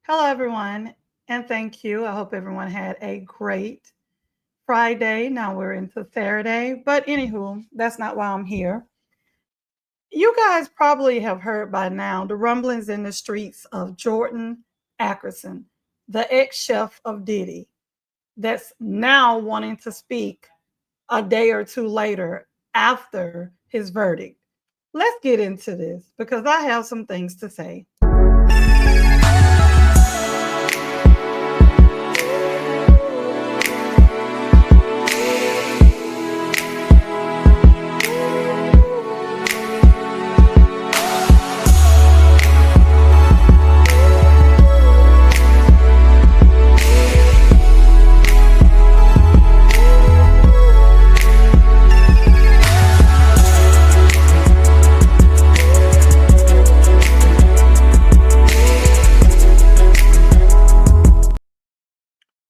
Hello, everyone, and thank you. I hope everyone had a great Friday. Now we're into Saturday, but anywho, that's not why I'm here. You guys probably have heard by now the rumblings in the streets of Jourdan Atkinson, the ex chef of Diddy, that's now wanting to speak a day or two later after his verdict. Let's get into this because I have some things to say.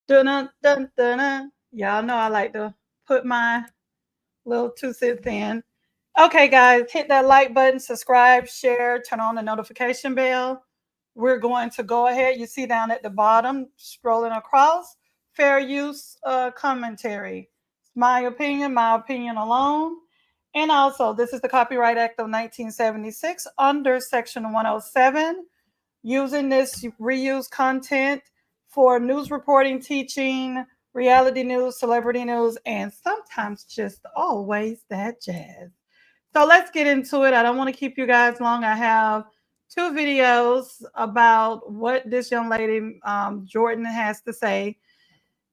Dun, dun, dun, dun. Y'all know I like to put my little 2 cents in. Okay, guys, hit that like button, subscribe, share, turn on the notification bell. We're going to go ahead. You see down at the bottom, scrolling across, fair use commentary. My opinion alone. And also, this is the Copyright Act of 1976 under Section 107. Using this reuse content for news reporting, teaching, reality news, celebrity news, and sometimes just always that jazz. So let's get into it. I don't want to keep you guys long. I have two videos about what this young lady, Jourdan, has to say.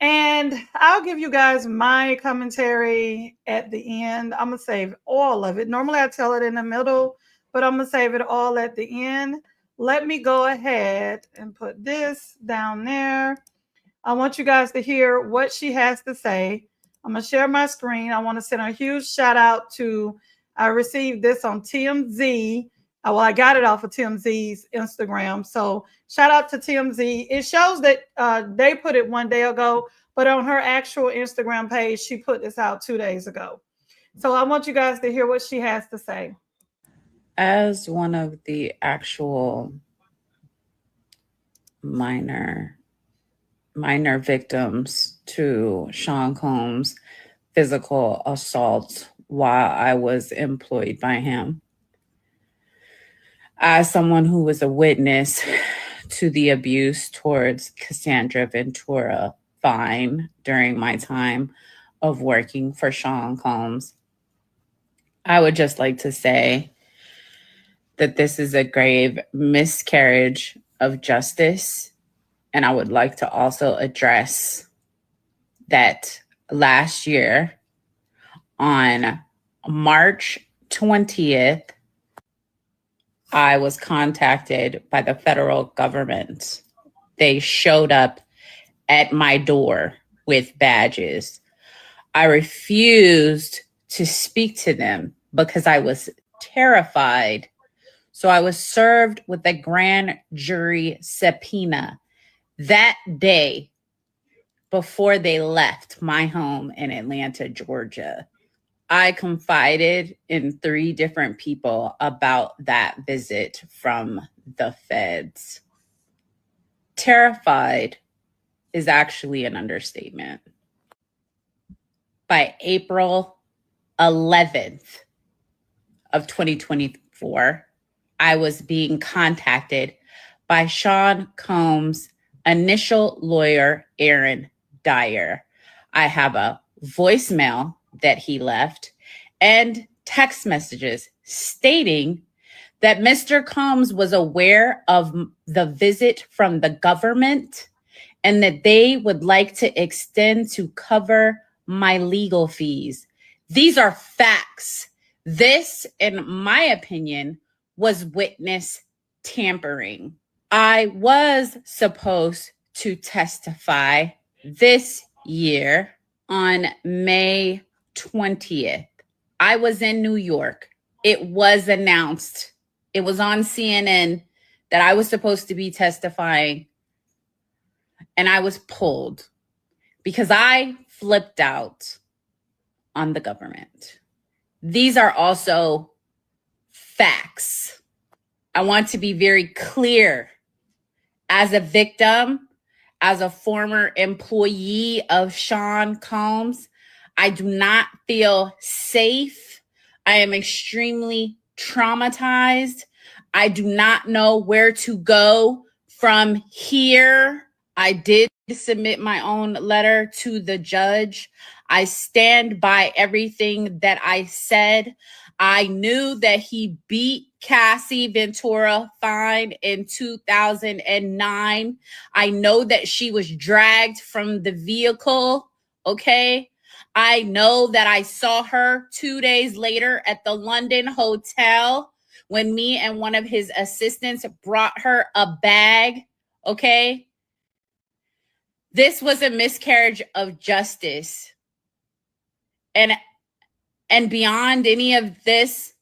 And I'll give you guys my commentary at the end. I'm going to save all of it. Normally I tell it in the middle, but I'm going to save it all at the end. Let me go ahead and put this down there. I want you guys to hear what she has to say. I'm going to share my screen. I want to send a huge shout out to, I received this on TMZ. Well, I got it off of TMZ's Instagram. So shout out to TMZ. It shows that they put it 1 day ago, but on her actual Instagram page, she put this out 2 days ago. So I want you guys to hear what she has to say. As one of the actual minor victims to Sean Combs' physical assault while I was employed by him, as someone who was a witness to the abuse towards Cassandra Ventura Fine during my time of working for Sean Combs, I would just like to say that this is a grave miscarriage of justice. And I would like to also address that last year on March 20th, I was contacted by the federal government. They showed up at my door with badges. I refused to speak to them because I was terrified. So I was served with a grand jury subpoena that day before they left my home in Atlanta, Georgia. I confided in 3 different people about that visit from the feds. Terrified is actually an understatement. By April 11th of 2024, I was being contacted by Sean Combs' initial lawyer, Aaron Dyer. I have a voicemail that he left and text messages stating that Mr. Combs was aware of the visit from the government and that they would like to extend to cover my legal fees. These are facts. This, in my opinion, was witness tampering. I was supposed to testify this year on May 20th. I was in New York. It was announced. It was on CNN that I was supposed to be testifying, and I was pulled because I flipped out on the government. These are also facts. I want to be very clear. as a victim, as a former employee of Sean Combs, I do not feel safe. I am extremely traumatized. I do not know where to go from here. I did submit my own letter to the judge. I stand by everything that I said. I knew that he beat Cassie Ventura fine in 2009. I know that she was dragged from the vehicle, okay? I know that I saw her 2 days later at the London hotel when me and one of his assistants brought her a bag, okay? This was a miscarriage of justice. And beyond any of this,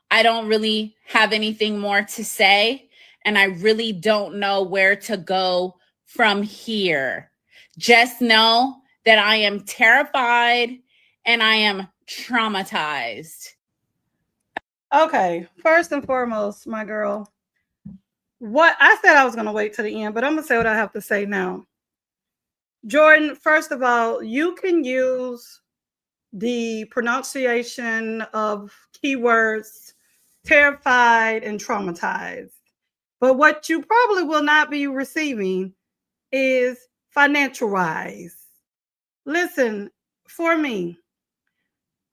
I don't really have anything more to say, and I really don't know where to go from here. Just know that I am terrified and I am traumatized. Okay, first and foremost, my girl, what I said I was going to wait to the end, but I'm going to say what I have to say now. Jourdan, first of all, you can use the pronunciation of keywords terrified and traumatized. But what you probably will not be receiving is financial rise. Listen, for me,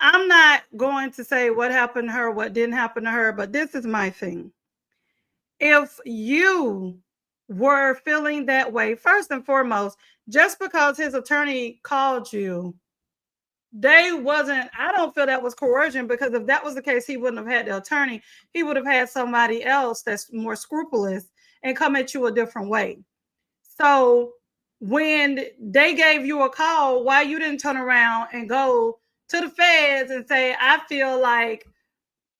I'm not going to say what happened to her, what didn't happen to her, but this is my thing. If you were feeling that way, first and foremost, just because his attorney called you, I don't feel that was coercion, because if that was the case, he wouldn't have had the attorney. He would have had somebody else that's more scrupulous and come at you a different way. So when they gave you a call, why you didn't turn around and go to the feds and say, I feel like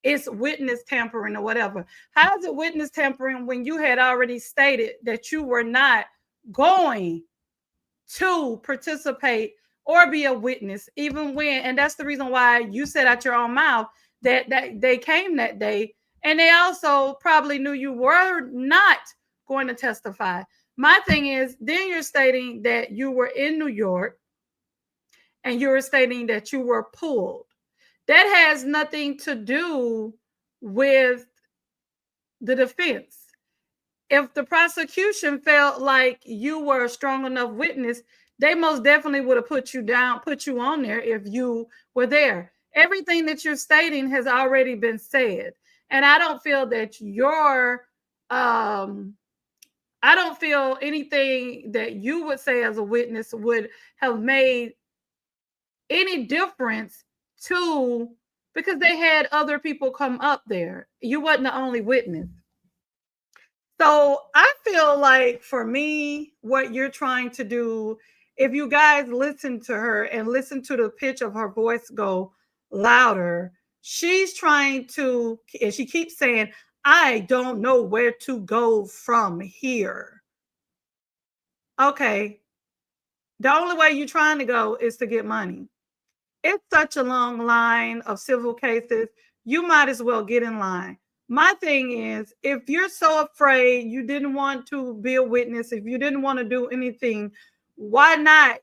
it's witness tampering or whatever? How is it witness tampering when you had already stated that you were not going to participate or be a witness, even when, and that's the reason why you said out your own mouth that they came that day, and they also probably knew you were not going to testify. My thing is, then you're stating that you were in New York and you were stating that you were pulled. That has nothing to do with the defense. If the prosecution felt like you were a strong enough witness, they most definitely would have put you down, put you on there if you were there. Everything that you're stating has already been said. And I don't feel that I don't feel anything that you would say as a witness would have made any difference to, because they had other people come up there. You wasn't the only witness. So I feel like, for me, what you're trying to do, if you guys listen to her and listen to the pitch of her voice go louder, she's trying to, and she keeps saying, I don't know where to go from here. Okay. The only way you're trying to go is to get money. It's such a long line of civil cases. You might as well get in line. My thing is, if you're so afraid, you didn't want to be a witness, if you didn't want to do anything, why not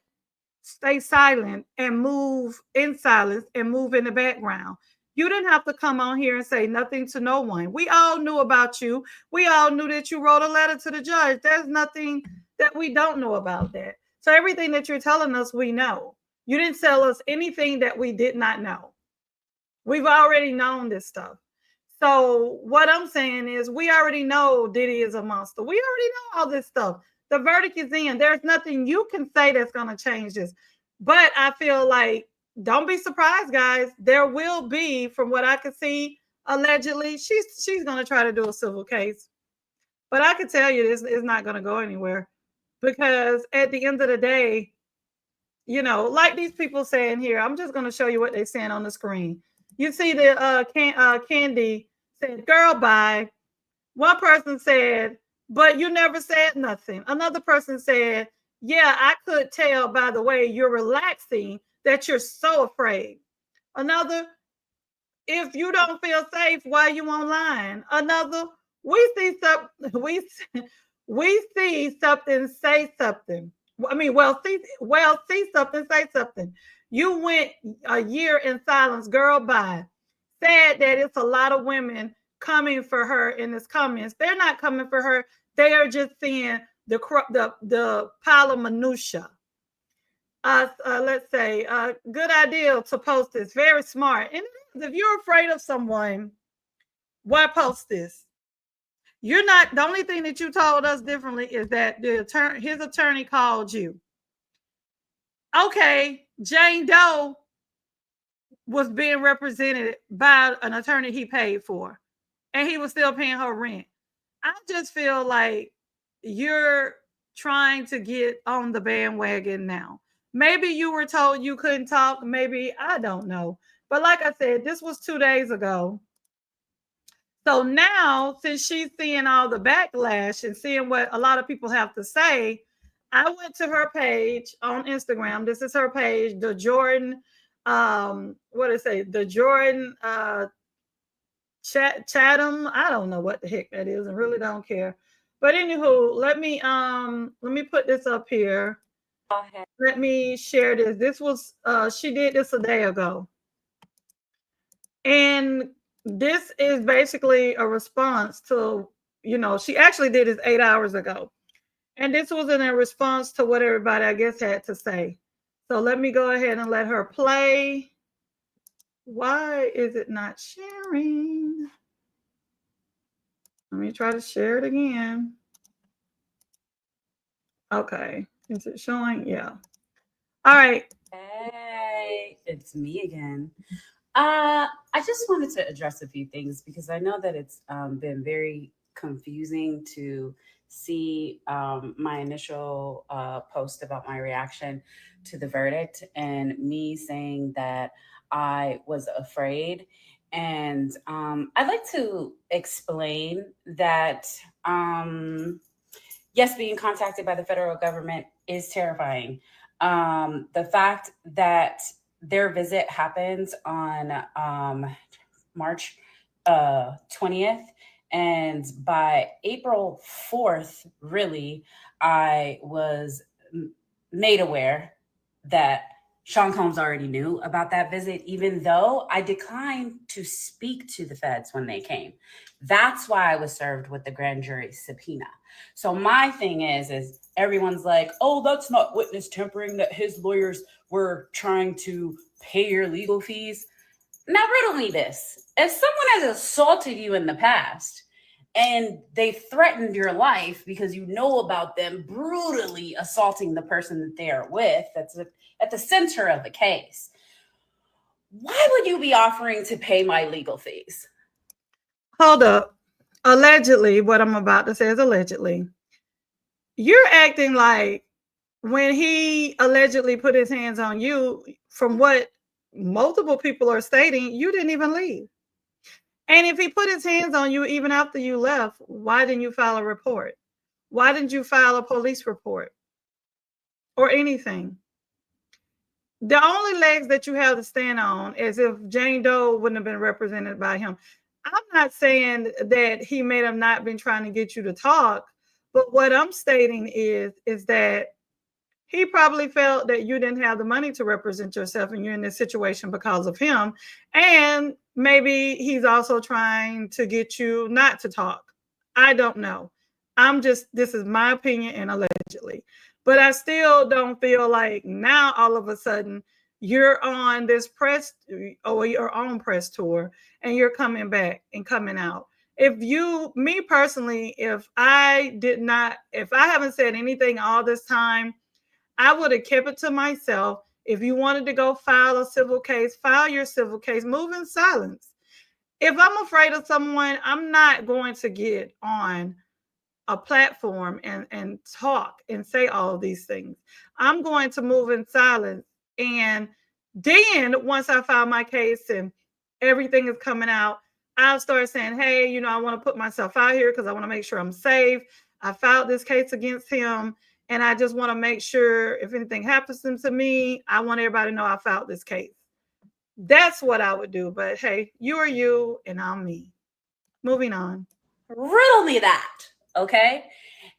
stay silent and move in silence and move in the background? You didn't have to come on here and say nothing to no one. We all knew about you. We all knew that you wrote a letter to the judge. There's nothing that we don't know about that. So everything that you're telling us, we know. You didn't tell us anything that we did not know. We've already known this stuff. So what I'm saying is, we already know Diddy is a monster. We already know all this stuff. The verdict is in. There's nothing you can say that's going to change this. But I feel like, don't be surprised, guys. There will be, from what I can see, allegedly, she's going to try to do a civil case. But I can tell you, this is not going to go anywhere, because at the end of the day, like these people saying here, I'm just going to show you what they're saying on the screen. You see the Candy said, girl, bye. One person said, but you never said nothing. Another person said, yeah, I could tell by the way you're relaxing that you're so afraid. Another, if you don't feel safe, why are you online? Another, we We see something, say something. See something, say something. You went a year in silence, girl. Bye. Said that it's a lot of women coming for her in his comments. They're not coming for her. They are just seeing the pile of minutia. Let's say, good idea to post this. Very smart. And if you're afraid of someone, why post this? You're not, the only thing that you told us differently is that his attorney called you. Okay, Jane Doe was being represented by an attorney he paid for, and he was still paying her rent. I just feel like you're trying to get on the bandwagon now. Maybe you were told you couldn't talk. Maybe, I don't know. But like I said, this was 2 days ago. So now, since she's seeing all the backlash and seeing what a lot of people have to say, I went to her page on Instagram. This is her page, the Jourdan, what did it say? The Jourdan Chatham. I don't know what the heck that is, and really don't care. But anywho, let me put this up here. Let me share this. This was she did this a day ago. And this is basically a response to, she actually did this 8 hours ago. And this was in a response to what everybody, I guess, had to say. So let me go ahead and let her play. Why is it not sharing? Let me try to share it again. Okay. Is it showing? Yeah. All right. Hey, it's me again. I just wanted to address a few things because I know that it's been very confusing to see my initial post about my reaction to the verdict and me saying that I was afraid. And I'd like to explain that, yes, being contacted by the federal government is terrifying. The fact that their visit happens on March 20th. And by April 4th, really, I was made aware that Sean Combs already knew about that visit, even though I declined to speak to the feds when they came. That's why I was served with the grand jury subpoena. So my thing is everyone's like, oh, that's not witness tampering, that his lawyers were trying to pay your legal fees. Now riddle me this. If someone has assaulted you in the past and they threatened your life because you know about them brutally assaulting the person that they are with, that's at the center of the case, why would you be offering to pay my legal fees? Hold up. Allegedly, what I'm about to say is allegedly. You're acting like when he allegedly put his hands on you, from what multiple people are stating, you didn't even leave. And if he put his hands on you even after you left, why didn't you file a report? Why didn't you file a police report or anything? The only legs that you have to stand on is if Jane Doe wouldn't have been represented by him. I'm not saying that he may have not been trying to get you to talk, but what I'm stating is that he probably felt that you didn't have the money to represent yourself and you're in this situation because of him. And maybe he's also trying to get you not to talk. I don't know. This is my opinion and allegedly. But I still don't feel like now all of a sudden you're on this press or your own press tour and you're coming back and coming out. Me personally, if I haven't said anything all this time, I would have kept it to myself. If you wanted to go file a civil case, file your civil case, move in silence. If I'm afraid of someone, I'm not going to get on a platform and talk and say all these things. I'm going to move in silence. And then once I file my case and everything is coming out, I'll start saying, hey, I want to put myself out here because I want to make sure I'm safe. I filed this case against him. And I just want to make sure if anything happens to me, I want everybody to know I filed this case. That's what I would do. But hey, you are you and I'm me. Moving on. Riddle me that, okay?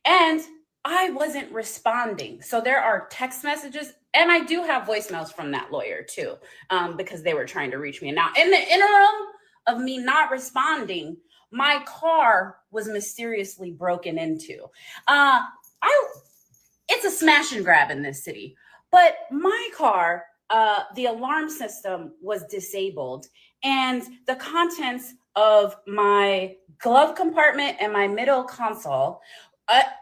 And I wasn't responding. So there are text messages, and I do have voicemails from that lawyer too, because they were trying to reach me. And now, in the interim of me not responding, my car was mysteriously broken into. It's a smash and grab in this city, but my car, the alarm system was disabled, and the contents of my glove compartment and my middle console,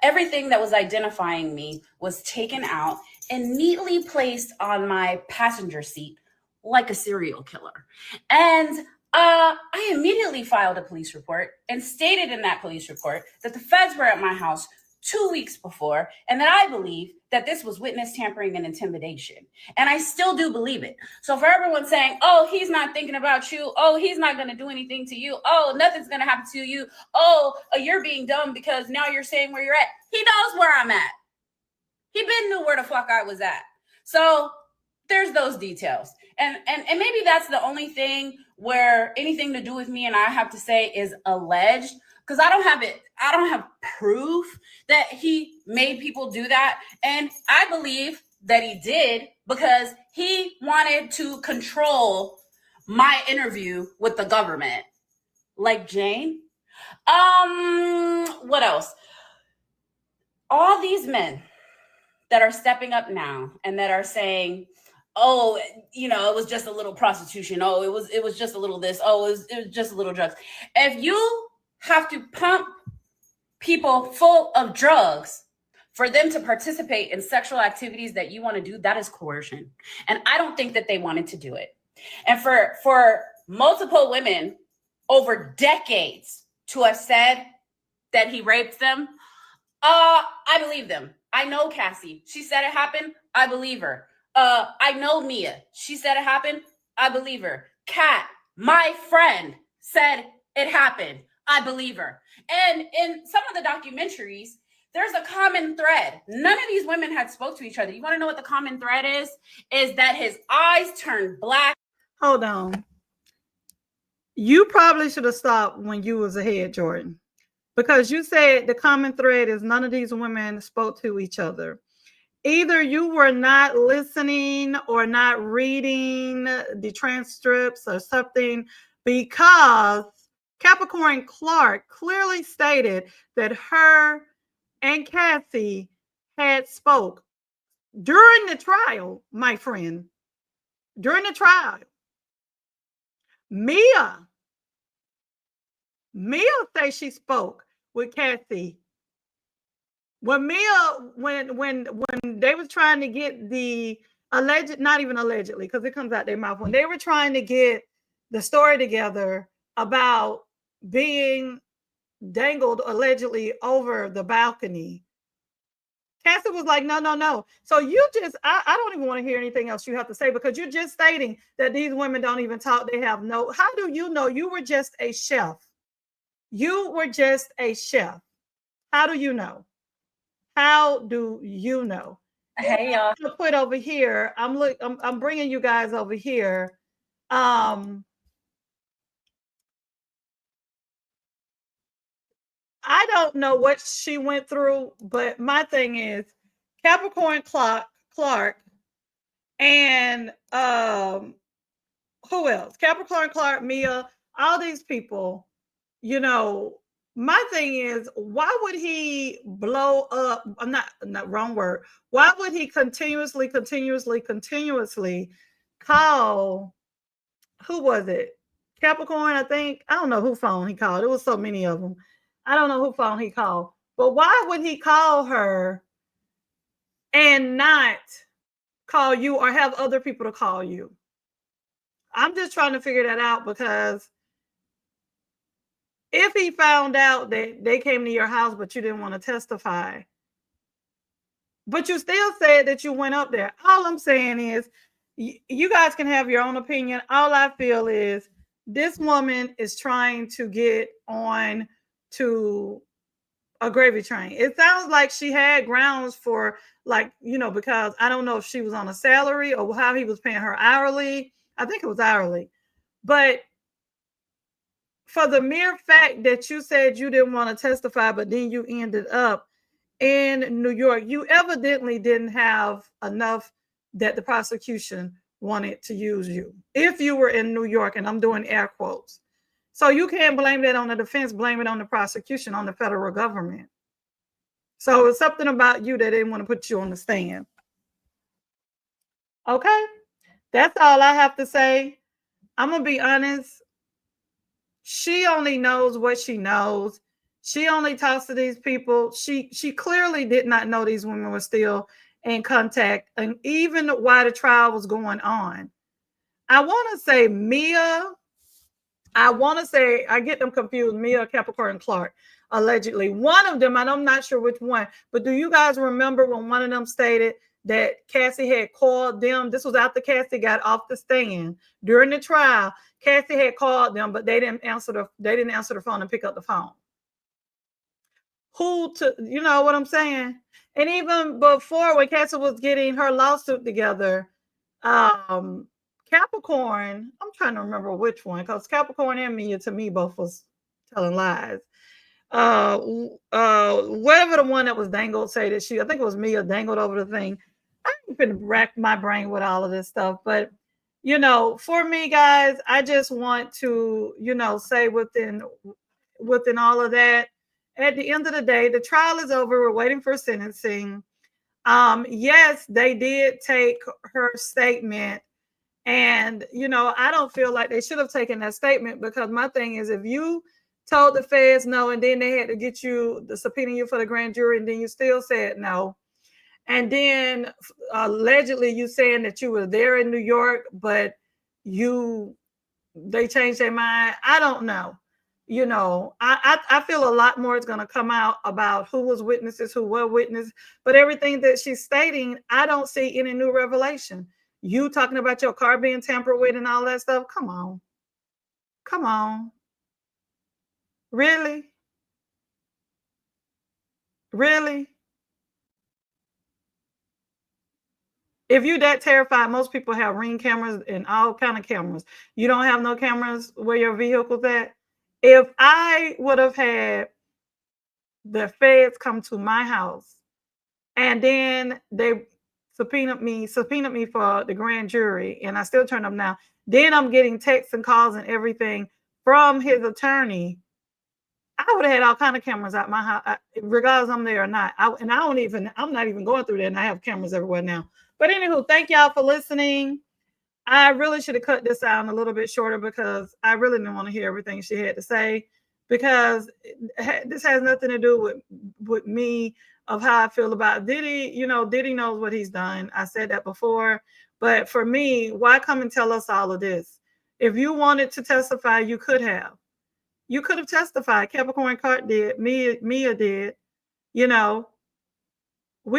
everything that was identifying me was taken out and neatly placed on my passenger seat like a serial killer. And I immediately filed a police report and stated in that police report that the feds were at my house 2 weeks before, and that I believe that this was witness tampering and intimidation. And I still do believe it. So for everyone saying, oh, he's not thinking about you. Oh, he's not going to do anything to you. Oh, nothing's going to happen to you. Oh, you're being dumb because now you're saying where you're at. He knows where I'm at. He been knew where the fuck I was at. So there's those details. And maybe that's the only thing where anything to do with me and I have to say is alleged, because I don't have proof that he made people do that. And I believe that he did because he wanted to control my interview with the government. Like Jane. What else? All these men that are stepping up now and that are saying, oh, it was just a little prostitution. Oh, it was just a little this. Oh, it was just a little drugs. If you have to pump people full of drugs for them to participate in sexual activities that you want to do, that is coercion. And I don't think that they wanted to do it. And for multiple women over decades to have said that he raped them, I believe them. I know Cassie. She said it happened. I believe her. I know Mia. She said it happened. I believe her. Kat, my friend, said it happened. I believe her. And in some of the documentaries, there's a common thread. None of these women had spoke to each other. You want to know what the common thread is? Is that his eyes turned black. Hold on. You probably should have stopped when you was ahead, Jourdan, because you said the common thread is none of these women spoke to each other. Either you were not listening or not reading the transcripts or something, because Capricorn Clark clearly stated that her and Cassie had spoke during the trial, my friend. During the trial. Mia says she spoke with Cassie. When they was trying to get the alleged, not even allegedly, because it comes out their mouth, when they were trying to get the story together about being dangled allegedly over the balcony, Cassie was like, no. So you just, I don't even want to hear anything else you have to say, because you're just stating that these women don't even talk. They have no, how do you know? You were just a chef. You were just a chef. How do you know? How do you know? Hey, y'all. I'm gonna put over here. I'm bringing you guys over here. I don't know what she went through, but my thing is Capricorn Clark and who else? Capricorn Clark, Mia, all these people, my thing is, why would he blow up? I'm not wrong word. Why would he continuously call, who was it? Capricorn, I think. I don't know who phone he called. There was so many of them. I don't know who phone he called. But why would he call her and not call you or have other people to call you? I'm just trying to figure that out, because if he found out that they came to your house but you didn't want to testify, but you still said that you went up there, all I'm saying is you guys can have your own opinion. All I feel is this woman is trying to get on to a gravy train. It sounds like she had grounds for, because I don't know if she was on a salary or how he was paying her hourly. I think it was hourly. But for the mere fact that you said you didn't want to testify, but then you ended up in New York, you evidently didn't have enough that the prosecution wanted to use you. If you were in New York, and I'm doing air quotes. So you can't blame that on the defense, blame it on the prosecution, on the federal government. So it's something about you that didn't want to put you on the stand. Okay? That's all I have to say. I'm going to be honest. She only knows what she knows. She only talks to these people. She clearly did not know these women were still in contact, and even while the trial was going on. I want to say Mia. I want to say I get them confused. Mia Capricorn Clark, allegedly. One of them, and I'm not sure which one, but do you guys remember when one of them stated that Cassie had called them? This was after Cassie got off the stand during the trial. Cassie had called them, but they didn't answer the phone and pick up the phone. Who to, you know what I'm saying? And even before, when Cassie was getting her lawsuit together, Capricorn, I'm trying to remember which one, because Capricorn and Mia, to me, both was telling lies. Whatever the one that was dangled, say that I think it was Mia dangled over the thing. I've been rack my brain with all of this stuff, but for me, guys, I just want to, say within all of that, at the end of the day, the trial is over. We're waiting for sentencing. Yes, they did take her statement. And, I don't feel like they should have taken that statement, because my thing is, if you told the feds no, and then they had to get you, the subpoena you for the grand jury, and then you still said no, and then allegedly you saying that you were there in New York, but they changed their mind. I don't know. I feel a lot more is going to come out about who was witnesses, who were witnesses, but everything that she's stating, I don't see any new revelation. You talking about your car being tampered with and all that stuff? Come on. Come on. Really? Really? If you're that terrified, most people have Ring cameras and all kind of cameras. You don't have no cameras where your vehicle's at? If I would have had the feds come to my house and then they subpoenaed me for the grand jury, and I still turn up now, then I'm getting texts and calls and everything from his attorney, I would have had all kind of cameras at my house, regardless I'm there or not. I'm not even going through there, and I have cameras everywhere now. But anywho, thank y'all for listening. I really should have cut this out a little bit shorter, because I really didn't want to hear everything she had to say, because this has nothing to do with me, of how I feel about Diddy. Diddy knows what he's done. I said that before. But for me, why come and tell us all of this? If you wanted to testify, you could have. You could have testified. Capricorn Clark did. Mia did. We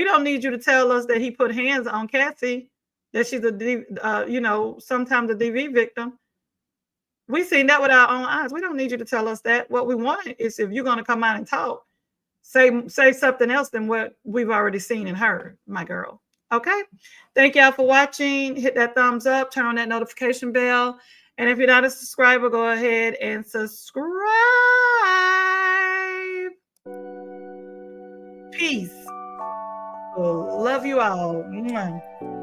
don't need you to tell us that he put hands on Cassie, that she's sometimes a DV victim. We seen that with our own eyes. We don't need you to tell us that. What we want is, if you're going to come out and talk, say something else than what we've already seen and heard, my girl. Okay? Thank y'all for watching. Hit that thumbs up. Turn on that notification bell. And if you're not a subscriber, go ahead and subscribe. Peace. Love you all. Mwah.